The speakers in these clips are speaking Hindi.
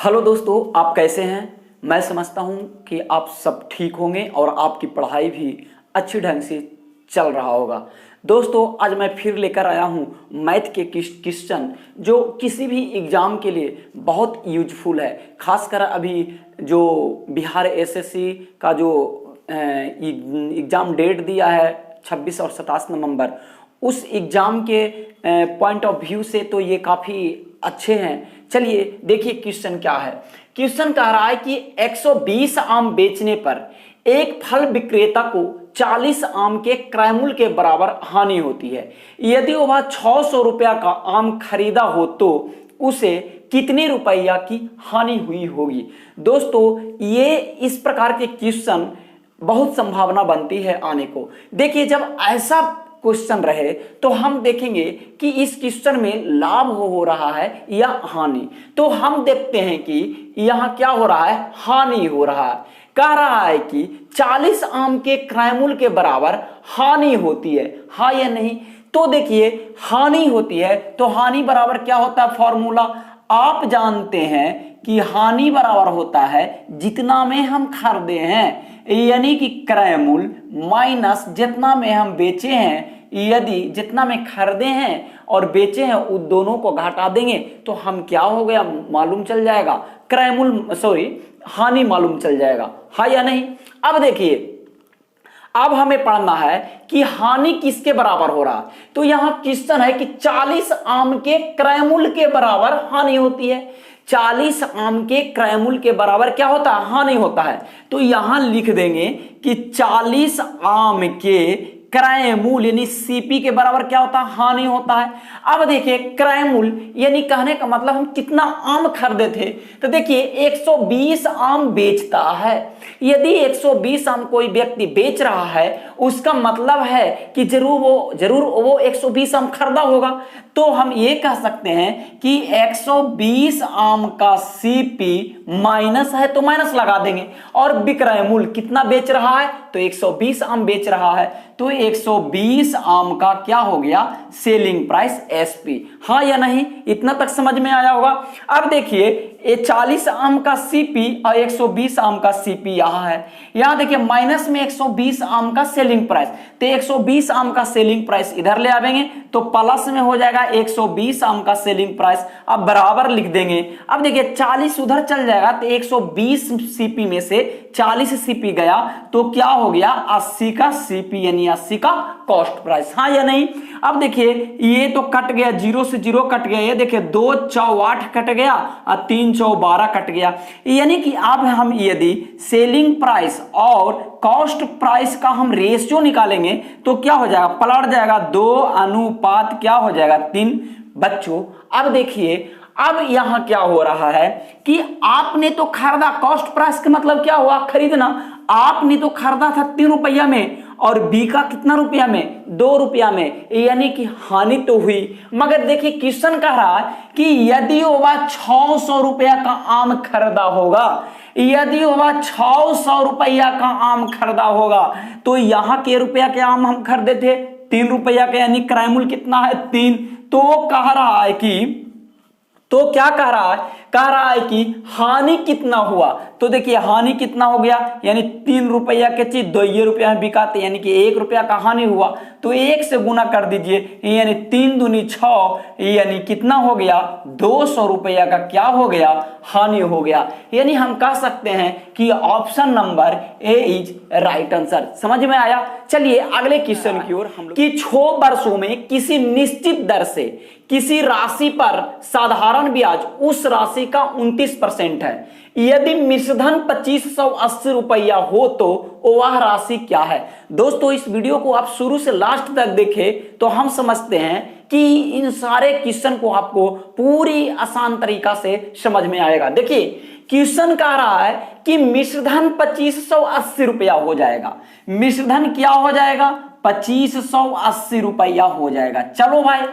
हेलो दोस्तों, आप कैसे हैं। मैं समझता हूं कि आप सब ठीक होंगे और आपकी पढ़ाई भी अच्छी ढंग से चल रहा होगा। दोस्तों, आज मैं फिर लेकर आया हूं मैथ के क्वेश्चन जो किसी भी एग्ज़ाम के लिए बहुत यूजफुल है। खासकर अभी जो बिहार एसएससी का जो एग्ज़ाम डेट दिया है 26 और 27 नवंबर, उस एग्ज़ाम के पॉइंट ऑफ व्यू से तो ये काफ़ी अच्छे हैं। चलिए देखिए क्वेश्चन क्या है। क्वेश्चन कह रहा है कि 120 आम बेचने पर एक फल विक्रेता को 40 आम के क्रय मूल्य के बराबर हानि होती है। यदि वह 600 रुपया का आम खरीदा हो तो उसे कितने रुपया की हानि हुई होगी। दोस्तों, ये इस प्रकार के क्वेश्चन बहुत संभावना बनती है आने को। देखिए, जब ऐसा क्वेश्चन रहे तो हम देखेंगे कि इस क्वेश्चन में लाभ हो रहा है या हानि। तो हम देखते हैं कि यहां क्या हो रहा है, हानि हो रहा है। कह रहा है कि 40 आम के क्रय मूल्य के बराबर हानि होती है, हाँ या नहीं। तो देखिए, हानि होती है तो हानि बराबर क्या होता है, फॉर्मूला आप जानते हैं कि हानि बराबर होता है जितना में हम खरीदे हैं, यानी कि क्रय मूल्य माइनस जितना में हम बेचे हैं। यदि जितना में खरीदे हैं और बेचे हैं उन दोनों को घटा देंगे तो हम क्या हो गया मालूम चल जाएगा, क्रय मूल्य हानि मालूम चल जाएगा, हाँ या नहीं। अब देखिए, अब हमें पढ़ना है कि हानि किसके बराबर हो रहा है। तो यहां क्वेश्चन है कि 40 आम के क्रय मूल्य के बराबर हानि होती है। 40 आम के क्रय मूल्य के बराबर क्या होता है, हानि होता है। तो यहां लिख देंगे कि 40 आम के क्रय मूल्य यानी सीपी के बराबर क्या होता है, हानि होता है। अब देखिए, क्रय मूल्य यानी कहने का मतलब हम कितना आम खरीदे थे। तो देखिए, 120 आम बेचता है। यदि 120 आम कोई व्यक्ति बेच रहा है, उसका मतलब है कि जरूर वो 120 आम खरीदा होगा। तो हम ये कह सकते हैं कि 120 आम का सीपी माइनस है तो माइनस लगा देंगे, और विक्रय मूल्य कितना बेच रहा है, तो 120 आम बेच रहा है। तो 120 आम का क्या हो गया, सेलिंग प्राइस एसपी, हाँ या नहीं। इतना तक समझ में आया होगा। अब देखिए, ये 40 आम का सीपी और 120 आम का सीपी यहां है। यहां देखिए माइनस में 120 आम का सेलिंग प्राइस, तो 120 आम का सेलिंग प्राइस इधर ले आवेंगे तो प्लस में हो जाएगा 120 आम का सेलिंग प्राइस। अब बराबर लिख देंगे। अब देखिए, 40 उधर चल जाएगा तो 120 सीपी में से 40 सीपी गया तो क्या हो गया, 80 का सीपी यानी 80 का कॉस्ट प्राइस, हाँ या नहीं। अब देखिए, ये तो कट गया, 0 से 0 कट गया। ये देखिए 2 चौ 8 कट गया और 3 चौ 12 कट गया। यानी कि अब हम यदि सेलिंग प्राइस और कॉस्ट प्राइस का हम रेशियो निकालेंगे तो क्या हो जाएगा, पलट जाएगा 2 अनुपात क्या हो जाएगा 3। बच्चों, अब देखिए, अब यहां क्या हो रहा है कि आपने तो खरीदा, कॉस्ट प्राइस का मतलब क्या हुआ, खरीदना। आपने तो खरीदा था 3 रुपया में और बिका कितना रुपया में, 2 रुपया में, यानी कि हानि तो हुई। मगर देखिए, क्वेश्चन कह रहा है कि यदि वह 600 रुपया का आम खरीदा होगा, यदि वह 600 रुपया का आम खरीदा होगा, तो यहां के रुपया के आम हम खरीदे थे 3 रुपया का, यानी क्रय मूल्य कितना है 3। तो कह रहा है कि, तो क्या कह रहा है, कह रहा है कि हानि कितना हुआ। तो देखिए, हानि कितना हो गया, यानी 3 रुपया के चीज 2 रुपया में बिकाते, यानी कि 1 रुपया का हानि हुआ। तो 1 से गुना कर दीजिए, यानी 3 दूनी 6, यानी कितना हो गया, 200 रुपया का क्या हो गया, हानि हो गया। यानी हम कह सकते हैं कि option number A is right answer. समझ में आया। चलिए अगले क्वेश्चन की ओर हम लोग, कि 6 वर्षों में किसी निश्चित दर से किसी राशि पर साधारण ब्याज उस राशि का 29% है। यदि मिश्रधन 2580 रुपया हो तो वह राशि क्या है। दोस्तों, इस वीडियो को आप शुरू से लास्ट तक देखें तो हम समझते हैं कि इन सारे क्वेश्चन को आपको पूरी आसान तरीका से समझ में आएगा। देखिए, क्वेश्चन कह रहा है कि मिश्रधन 2580 रुपया हो जाएगा। मिश्रधन क्या हो जाएगा, 2580 रुपया हो जाएगा। चलो भाई,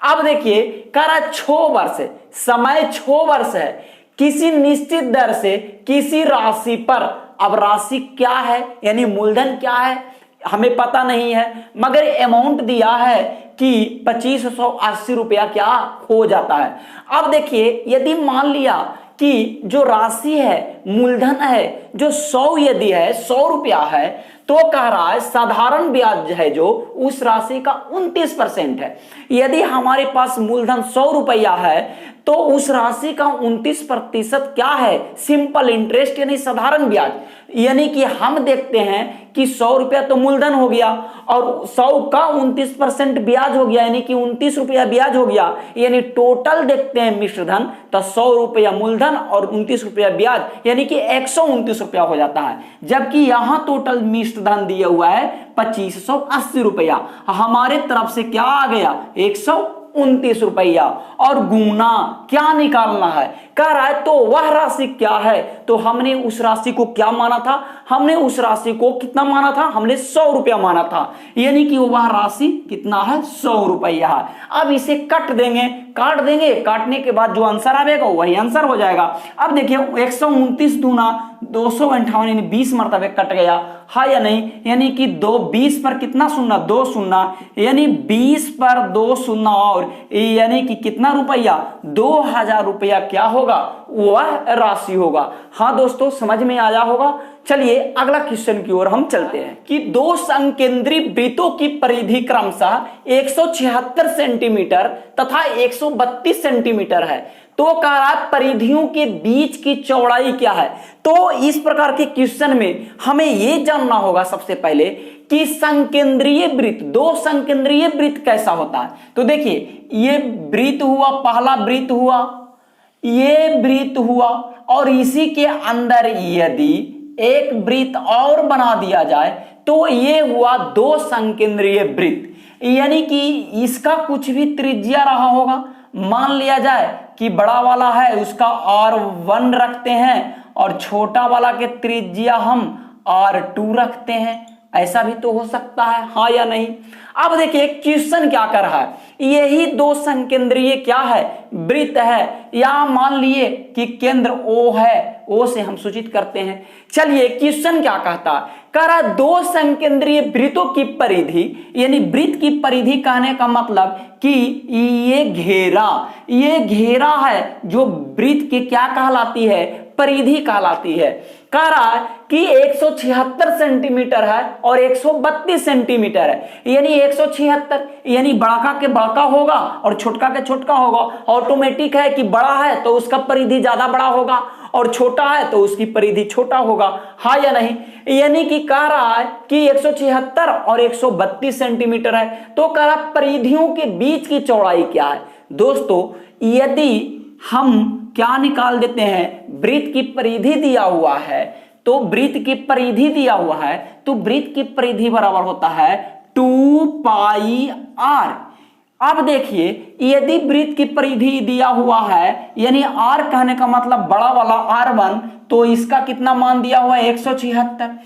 अब देखिए, कह रहा है 6 वर्ष, समय 6 वर्ष है, किसी निश्चित दर से किसी राशि पर। अब राशि क्या है, यानी मूलधन क्या है हमें पता नहीं है, मगर अमाउंट दिया है कि 2580 रुपया क्या हो जाता है। अब देखिए, यदि मान लिया कि जो राशि है, मूलधन है, जो 100 यदि है, 100 रुपया है, तो कह रहा है साधारण ब्याज है जो उस राशि का 29% है। यदि हमारे पास मूलधन 100 रुपया है तो उस राशि का 29% क्या है? सिंपल इंटरेस्ट यानी साधारण ब्याज। यानी कि हम देखते हैं कि 100 रुपया तो मूलधन हो गया और 100 का 29% ब्याज हो गया, यानी कि 29 रुपया ब्याज हो गया। यानी टोटल देखते हैं मिश्रधन तो 100 रुपया मूलधन और 29 रुपया ब्याज, यानी कि 129 रुपया हो जाता है। जबकि यहां टोटल मिश्रधन दिया हुआ है 2580 रुपया। हमारे तरफ से क्या आ गया? 129 रुपया। और गुना क्या निकालना है? कह रहा है तो वह राशि क्या है? तो हमने उस राशि को क्या माना था? हमने उस राशि को कितना माना था? हमने 100 रुपया माना था। यानी कि वह राशि कितना है? 100 रुपया है। अब इसे कट देंगे, काट देंगे, काटने के बाद जो आंसर आएगा वही आंसर हो जाएगा। अब देखिए 129 दूना 258 यानी 20 मरतबे कट गया, हाँ या नहीं? यानी कि 20 पर कितना शून्य? 2 शून्य, यानी 20 पर 2 शून्य और यानी कि कितना रुपया? 2000 रुपया क्या होगा? वह राशि होगा। हाँ दोस्तों, समझ में आया होगा। चलिए अगला क्वेश्चन की ओर हम चलते हैं कि दो संकेंद्री वृत्तों की परिधि क्रमशः 176 सेंटीमीटर तथा 132 सेंटीमीटर है। तो कह रहा है परिधियों के बीच की चौड़ाई क्या है? तो इस प्रकार के क्वेश्चन में हमें यह जानना होगा सबसे पहले कि संकेंद्रीय वृत्त, दो संकेंद्रीय वृत्त कैसा होता है। तो देखिए ये वृत्त हुआ, पहला वृत्त हुआ, ये वृत्त हुआ, और इसी के अंदर यदि एक वृत्त और बना दिया जाए तो ये हुआ दो संकेंद्रीय वृत्त। यानी कि इसका कुछ भी त्रिज्या रहा होगा, मान लिया जाए कि बड़ा वाला है उसका R1 रखते हैं और छोटा वाला के त्रिज्या हम R2 रखते हैं, ऐसा भी तो हो सकता है, हाँ या नहीं? अब देखिए क्वेश्चन क्या कर रहा है, यही दो संकेंद्रीय क्या है? वृत्त है। यहां मान लिए कि केंद्र O है, O से हम सूचित करते हैं। चलिए क्वेश्चन क्या कहता है? कह रहा दो संकेंद्रीय वृत्तों की परिधि, यानी वृत्त की परिधि कहने का मतलब कि ये घेरा है जो वृत्त की क्या कहलाती है? परिधि कहलाती है। कह रहा है कि 176 सेंटीमीटर है और 132 सेंटीमीटर है। यानी 176 यानी बड़ा के बड़ा होगा और छोटका के छोटका होगा। ऑटोमेटिक है कि बड़ा है तो उसका परिधि ज्यादा बड़ा होगा और छोटा है तो उसकी परिधि छोटा होगा, हाँ या नहीं? यानी कि कह रहा है कि 176 और 132 सेंटीमीटर है। तो कह रहा परिधियों के बीच की चौड़ाई क्या है? दोस्तों यदि हम क्या निकाल देते हैं, वृत्त की परिधि दिया हुआ है तो वृत्त की परिधि दिया हुआ है तो वृत्त की परिधि बराबर होता है 2 पाई r। अब देखिए यदि वृत्त की परिधि दिया हुआ है यानी r कहने का मतलब बड़ा वाला R1, तो इसका कितना मान दिया हुआ है? 176।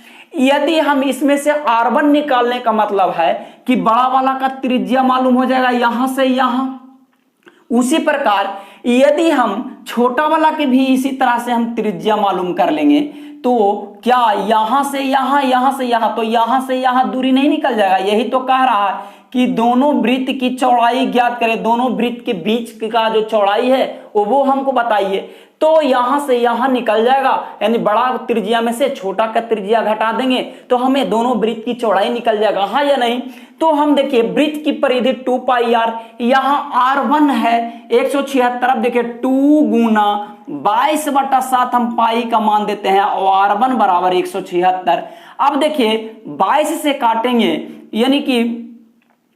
यदि हम इसमें से R1 निकालने का मतलब है कि बड़ा वाला का त्रिज्या मालूम हो जाएगा यहां से यहां, उसी प्रकार यदि हम छोटा वाला के भी इसी तरह से हम त्रिज्या मालूम कर लेंगे तो क्या यहां से यहां, यहां से यहां, तो यहां से यहां दूरी नहीं निकल जाएगा। यही तो कह रहा है कि दोनों वृत्त की चौड़ाई ज्ञात करें, दोनों वृत्त के बीच का जो चौड़ाई है वो हमको बताइए। तो यहां से यहां निकल जाएगा, यानी बड़ा त्रिज्या में से छोटा का त्रिज्या घटा देंगे तो हमें दोनों वृत्त की चौड़ाई निकल जाएगा, हाँ या नहीं? तो हम देखिए वृत्त की परिधि 2 पाई r, यहां R1 है 176। अब देखिए 2 गुना 22/7 हम पाई का मान देते हैं और R1 बराबर 176। अब देखिए 22 से काटेंगे यानी कि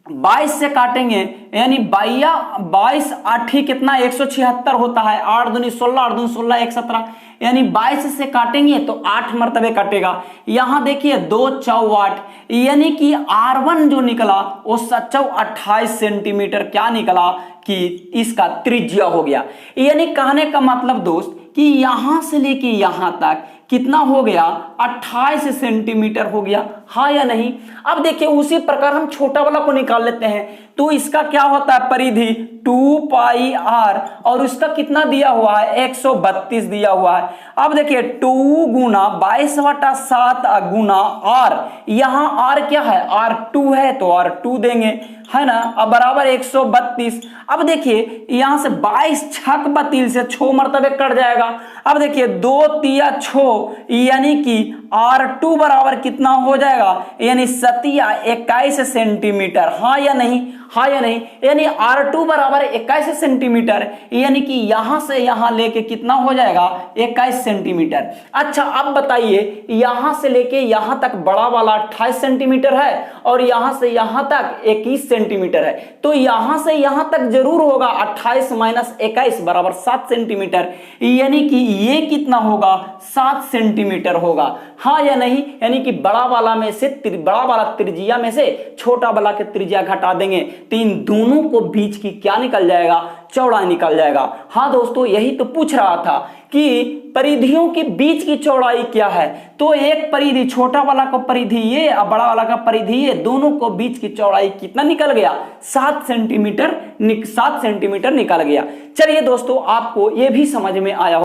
22 से काटेंगे यानी 22 8 ही कितना 176 होता है, 8 दूनी 16, 8 दूनी 16 1 17, यानी 22 से काटेंगे तो 8 मरतबे कटेगा। यहां देखिए 2 चौ 8, यानी कि R1 जो निकला वो 28 सेंटीमीटर क्या निकला कि इसका त्रिज्या हो गया। यानी कहने का मतलब दोस्त कि यहां से लेके यहां तक कितना हो गया? 28 सेंटीमीटर हो गया, हाँ या नहीं? अब देखिए उसी प्रकार हम छोटा वाला को निकाल लेते हैं तो इसका क्या होता है? परिधि 2 पाई आर और उसका कितना दिया हुआ है 132 दिया हुआ है। अब देखिए 2 गुना 22/7 गुना आर, यहां आर क्या है R2 है तो R2 देंगे है ना, अब बराबर 132। अब देखिए यहां से 22 छक बतील से 6 मरतबे कट जाएगा। अब देखिए 2 तिया 6 यानी कि R2 बराबर कितना हो जाएगा, यानी 21 सेंटीमीटर। हाँ या नहीं, हाँ या नहीं, यानी R2 बराबर 21 सेंटीमीटर, यानी कि यहां से यहां लेके कितना हो जाएगा 21 सेंटीमीटर। अच्छा अब बताइए यहां से लेके यहां तक बड़ा वाला 28 सेंटीमीटर है और यहां से यहां तक 21 सेंटीमीटर है, तो यहां से यहां तक जरूर होगा 28 - 21 बराबर 7 सेंटीमीटर, यानी कि ये कितना होगा 7 सेंटीमीटर होगा। हाँ या नहीं, यानी कि बड़ा वाला में से बड़ा वाला त्रिज्या में से छोटा वाला के त्रिज्या घटा देंगे तो इन दोनों को बीच की क्या निकल जाएगा, चौड़ाई निकल जाएगा। हाँ दोस्तों यही तो पूछ रहा था कि परिधियों के बीच की चौड़ाई क्या है, तो एक परिधि छोटा वाला का परिधि ये और बड़ा वाला का परिधि ये, दोनों को बीच की चौड़ाई कितना निकल गया 7 सेंटीमीटर निकल गया। चलिए दोस्तों आपको ये भी समझ में आया